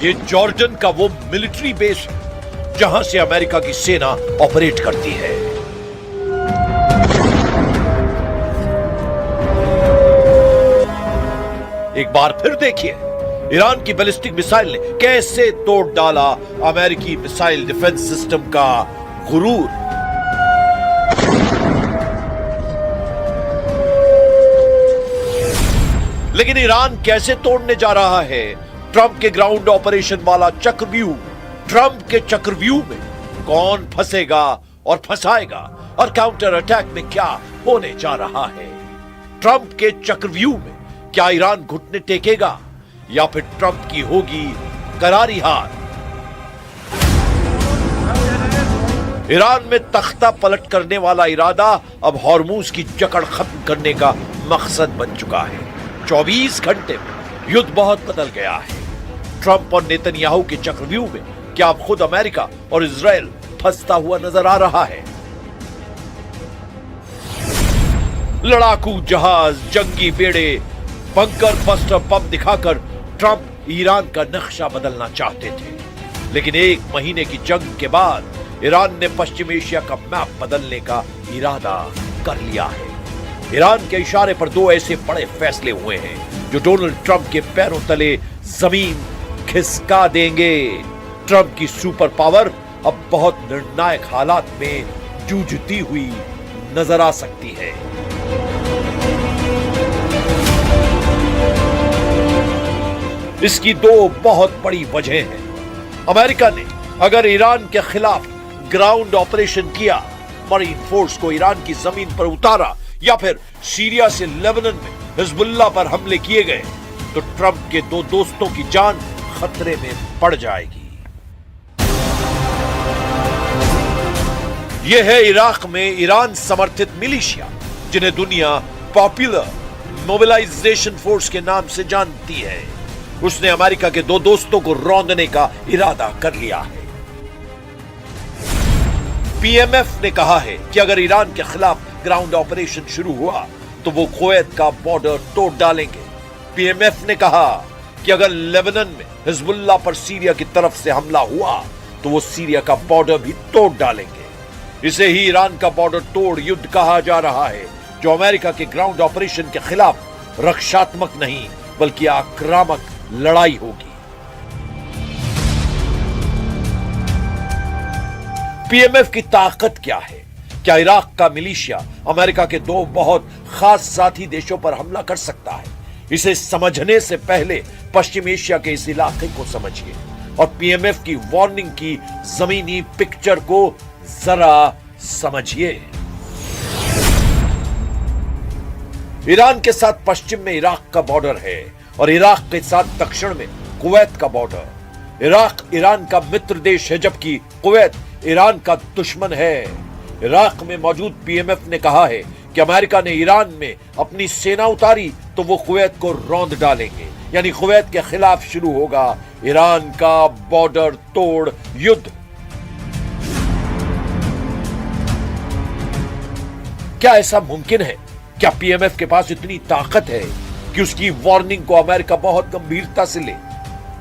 ये जॉर्डन का वो मिलिट्री बेस है जहां से अमेरिका की सेना ऑपरेट करती है। एक बार फिर देखिए ईरान की बैलिस्टिक मिसाइल ने कैसे तोड़ डाला अमेरिकी मिसाइल डिफेंस सिस्टम का गुरूर। लेकिन ईरान कैसे तोड़ने जा रहा है ट्रंप के ग्राउंड ऑपरेशन वाला चक्रव्यूह। ट्रंप के चक्रव्यूह में कौन फंसेगा और फंसाएगा और काउंटर अटैक में क्या होने जा रहा है। ट्रंप के चक्रव्यूह में क्या ईरान घुटने टेकेगा या फिर ट्रंप की होगी करारी हार। ईरान में तख्ता पलट करने वाला इरादा अब हॉर्मूज की जकड़ खत्म करने का मकसद बन चुका है। 24 घंटे में युद्ध बहुत बदल गया है। ट्रंप और नेतन्याहू के चक्रव्यूह में क्या अब खुद अमेरिका और इजराइल फंसता हुआ नजर आ रहा है। लड़ाकू जहाज, जंगी बेड़े, बंकर बस्टर बम दिखाकर ट्रंप ईरान का नक्शा बदलना चाहते थे। लेकिन एक महीने की जंग के बाद ईरान ने पश्चिम एशिया का मैप बदलने का इरादा कर लिया है। ईरान के इशारे पर दो ऐसे बड़े फैसले हुए हैं जो डोनाल्ड ट्रंप के पैरों तले जमीन खिसका देंगे। ट्रंप की सुपर पावर अब बहुत निर्णायक हालात में जूझती हुई नजर आ सकती है। इसकी दो बहुत बड़ी वजह हैं। अमेरिका ने अगर ईरान के खिलाफ ग्राउंड ऑपरेशन किया, मरीन फोर्स को ईरान की जमीन पर उतारा या फिर सीरिया से लेबनान में हिजबुल्लाह पर हमले किए गए तो ट्रंप के दो दोस्तों की जान खतरे में पड़ जाएगी। यह है इराक में ईरान समर्थित मिलिशिया जिन्हें दुनिया पॉपुलर मोबिलाइजेशन फोर्स के नाम से जानती है। उसने अमेरिका के दो दोस्तों को रौंदने का इरादा कर लिया है। पीएमएफ ने कहा है कि अगर ईरान के खिलाफ ग्राउंड ऑपरेशन शुरू हुआ तो वो कुवैत का बॉर्डर तोड़ डालेंगे। पीएमएफ ने कहा कि अगर लेबनान में हिजबुल्लाह पर सीरिया की तरफ से हमला हुआ तो वो सीरिया का बॉर्डर भी तोड़ डालेंगे। इसे ही ईरान का बॉर्डर तोड़ युद्ध कहा जा रहा है, जो अमेरिका के ग्राउंड ऑपरेशन के खिलाफ रक्षात्मक नहीं बल्कि आक्रामक लड़ाई होगी। पीएमएफ की ताकत क्या है? क्या इराक का मिलिशिया अमेरिका के दो बहुत खास साथी देशों पर हमला कर सकता है? इसे समझने से पहले पश्चिम एशिया के इस इलाके को समझिए और पीएमएफ की वार्निंग की जमीनी पिक्चर को जरा समझिए। ईरान के साथ पश्चिम में इराक का बॉर्डर है और इराक के साथ दक्षिण में कुवैत का बॉर्डर। इराक ईरान का मित्र देश है जबकि कुवैत ईरान का दुश्मन है। इराक में मौजूद पीएमएफ ने कहा है कि अमेरिका ने ईरान में अपनी सेना उतारी तो वो कुवैत को रौंद डालेंगे, यानी कुवैत के खिलाफ शुरू होगा ईरान का बॉर्डर तोड़ युद्ध। क्या ऐसा मुमकिन है? क्या पीएमएफ के पास इतनी ताकत है कि उसकी वार्निंग को अमेरिका बहुत गंभीरता से ले?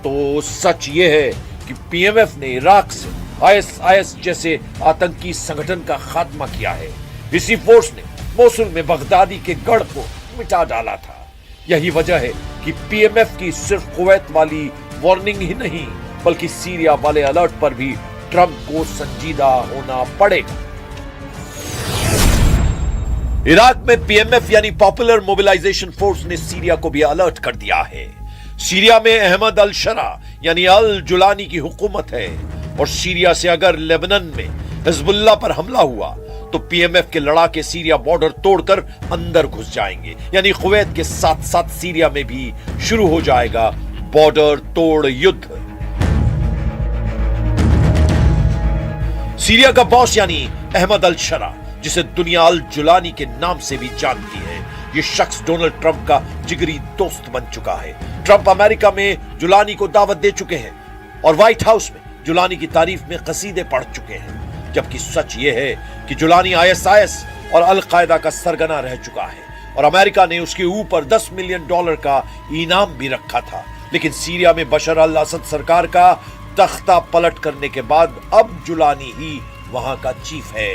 तो सच यह है कि पीएमएफ ने इराक से आईएसआईएस जैसे आतंकी संगठन का खात्मा किया है। इसी फोर्स ने मोसुल में बगदादी के गढ़ को मिटा डाला था। यही वजह है कि पीएमएफ की सिर्फ कुवैत वाली वार्निंग ही नहीं बल्कि सीरिया वाले अलर्ट पर भी ट्रंप को संजीदा होना पड़ेगा। इराक में पीएमएफ यानी पॉपुलर मोबिलाइजेशन फोर्स ने सीरिया को भी अलर्ट कर दिया है। सीरिया में अहमद अल शरा यानी अल जुलानी की हुकूमत है और सीरिया से अगर लेबनान में हिजबुल्लाह पर हमला हुआ तो पीएमएफ के लड़ाके सीरिया बॉर्डर तोड़कर अंदर घुस जाएंगे, यानी कुवैत के साथ साथ सीरिया में भी शुरू हो जाएगा बॉर्डर तोड़ युद्ध। सीरिया का बॉस यानी अहमद अल शरा, जिसे दुनिया अल जुलानी के नाम से भी जानती है, ये शख्स डोनाल्ड ट्रंप का जिगरी दोस्त बन चुका है। ट्रंप अमेरिका में जुलानी को दावत दे चुके हैं और व्हाइट हाउस में जुलानी की तारीफ में कसीदे पढ़ चुके हैं, जबकि सच यह है कि जुलानी आईएसआईएस और अल कायदा का सरगना रह चुका है और अमेरिका ने उसके ऊपर $10 मिलियन का इनाम भी रखा था। लेकिन सीरिया में बशर अल असद सरकार का तख्ता पलट करने के बाद अब जुलानी ही वहां का चीफ है।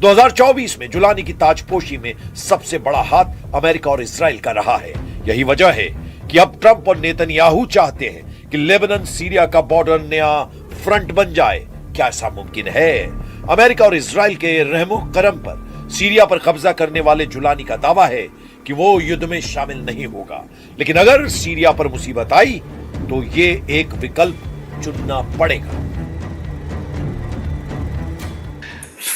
2024 में जुलानी की ताजपोशी में सबसे बड़ा हाथ अमेरिका और इजराइल का रहा है। यही वजह है कि अब ट्रंप और नेतन्याहू चाहते हैं कि लेबनान सीरिया का बॉर्डर नया फ्रंट बन जाए। क्या ऐसा मुमकिन है? अमेरिका और इजराइल के रहमो करम पर सीरिया पर कब्जा करने वाले जुलानी का दावा है कि वो युद्ध में शामिल नहीं होगा, लेकिन अगर सीरिया पर मुसीबत आई तो ये एक विकल्प चुनना पड़ेगा।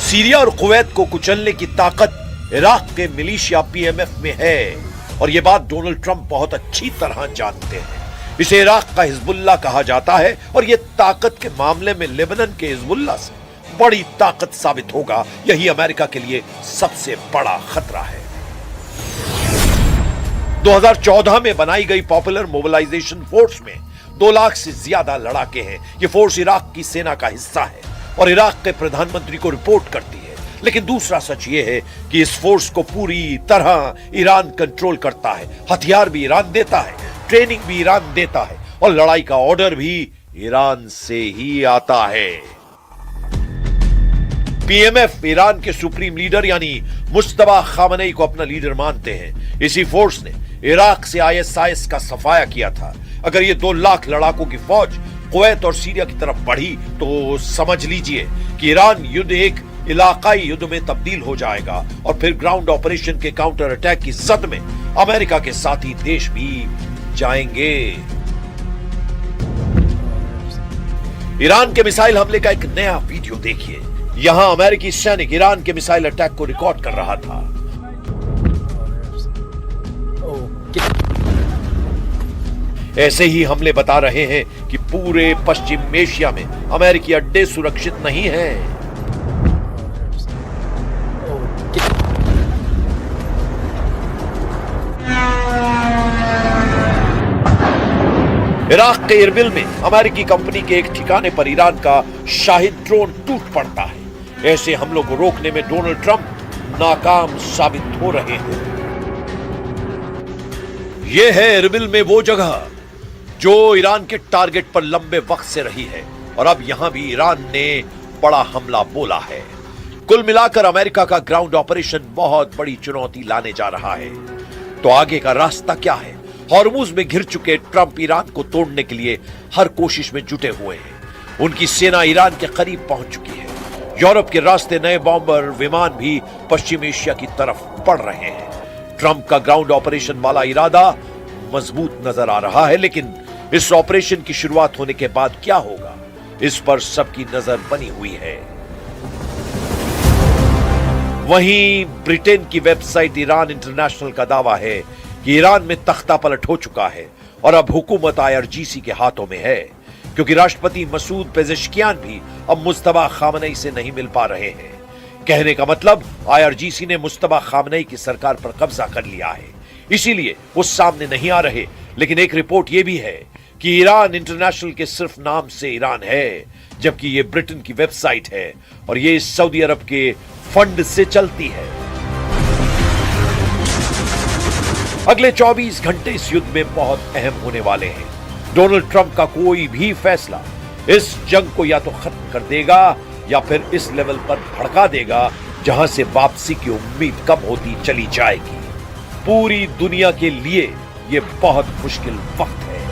सीरिया और कुवैत को कुचलने की ताकत इराक के मिलिशिया पीएमएफ में है और यह बात डोनाल्ड ट्रंप बहुत अच्छी तरह जानते हैं। इसे इराक का हिजबुल्लाह कहा जाता है और यह ताकत के मामले में लेबनान के हिजबुल्लाह से बड़ी ताकत साबित होगा। यही अमेरिका के लिए सबसे बड़ा खतरा है। 2014 में बनाई गई पॉपुलर मोबिलाइजेशन फोर्स में 2 लाख से ज्यादा लड़ाके हैं। ये फोर्स इराक की सेना का हिस्सा है और इराक के प्रधानमंत्री को रिपोर्ट करती है। लेकिन दूसरा सच ये है कि इस फोर्स को पूरी तरह ईरान कंट्रोल करता है। हथियार भी ईरान देता है, ट्रेनिंग भी ईरान देता है और लड़ाई का ऑर्डर भी ईरान से ही आता है। पीएमएफ ईरान के सुप्रीम लीडर यानी मुस्तफा खामनेई को अपना लीडर मानते हैं। इसी फोर्स ने इराक से आईएसआईएस का सफाया किया था। अगर ये 2 लाख लड़ाकों की फौज कुवैत और सीरिया की तरफ बढ़ी तो समझ लीजिए कि ईरान युद्ध एक इलाकाई युद्ध में तब्दील हो जाएगा और फिर ग्राउंड ऑपरेशन के काउंटर अटैक की जद में अमेरिका के साथी देश भी जाएंगे। ईरान के मिसाइल हमले का एक नया वीडियो देखिए। यहां अमेरिकी सैनिक ईरान के मिसाइल अटैक को रिकॉर्ड कर रहा था। ऐसे ही हमले बता रहे हैं कि पूरे पश्चिम एशिया में अमेरिकी अड्डे सुरक्षित नहीं हैं। इराक के इरबिल में अमेरिकी कंपनी के एक ठिकाने पर ईरान का शाहिद ड्रोन टूट पड़ता है। ऐसे हमलों को रोकने में डोनाल्ड ट्रंप नाकाम साबित हो रहे हैं। यह है इरबिल में वो जगह जो ईरान के टारगेट पर लंबे वक्त से रही है और अब यहां भी ईरान ने बड़ा हमला बोला है। कुल मिलाकर अमेरिका का ग्राउंड ऑपरेशन बहुत बड़ी चुनौती लाने जा रहा है। तो आगे का रास्ता क्या है? हॉर्मुज में घिर चुके ट्रंप ईरान को तोड़ने के लिए हर कोशिश में जुटे हुए हैं। उनकी सेना ईरान के करीब पहुंच चुकी है। यूरोप के रास्ते नए बॉम्बर विमान भी पश्चिम एशिया की तरफ बढ़ रहे हैं। ट्रंप का ग्राउंड ऑपरेशन वाला इरादा मजबूत नजर आ रहा है, लेकिन इस ऑपरेशन की शुरुआत होने के बाद क्या होगा, इस पर सबकी नजर बनी हुई है। वहीं ब्रिटेन की वेबसाइट ईरान इंटरनेशनल का दावा है कि ईरान में तख्ता पलट हो चुका है और अब हुकूमत आईआरजीसी के हाथों में है, क्योंकि राष्ट्रपति मसूद पेजेश्कियान भी अब मुस्तफा खामनेई से नहीं मिल पा रहे हैं। कहने का मतलब आईआरजीसी ने मुस्तफा खामनेई की सरकार पर कब्जा कर लिया है, इसीलिए वो सामने नहीं आ रहे। लेकिन एक रिपोर्ट ये भी है कि ईरान इंटरनेशनल के सिर्फ नाम से ईरान है, जबकि ये ब्रिटेन की वेबसाइट है और ये सऊदी अरब के फंड से चलती है। अगले 24 घंटे इस युद्ध में बहुत अहम होने वाले हैं। डोनाल्ड ट्रंप का कोई भी फैसला इस जंग को या तो खत्म कर देगा या फिर इस लेवल पर भड़का देगा जहां से वापसी की उम्मीद कम होती चली जाएगी। पूरी दुनिया के लिए यह बहुत मुश्किल वक्त है।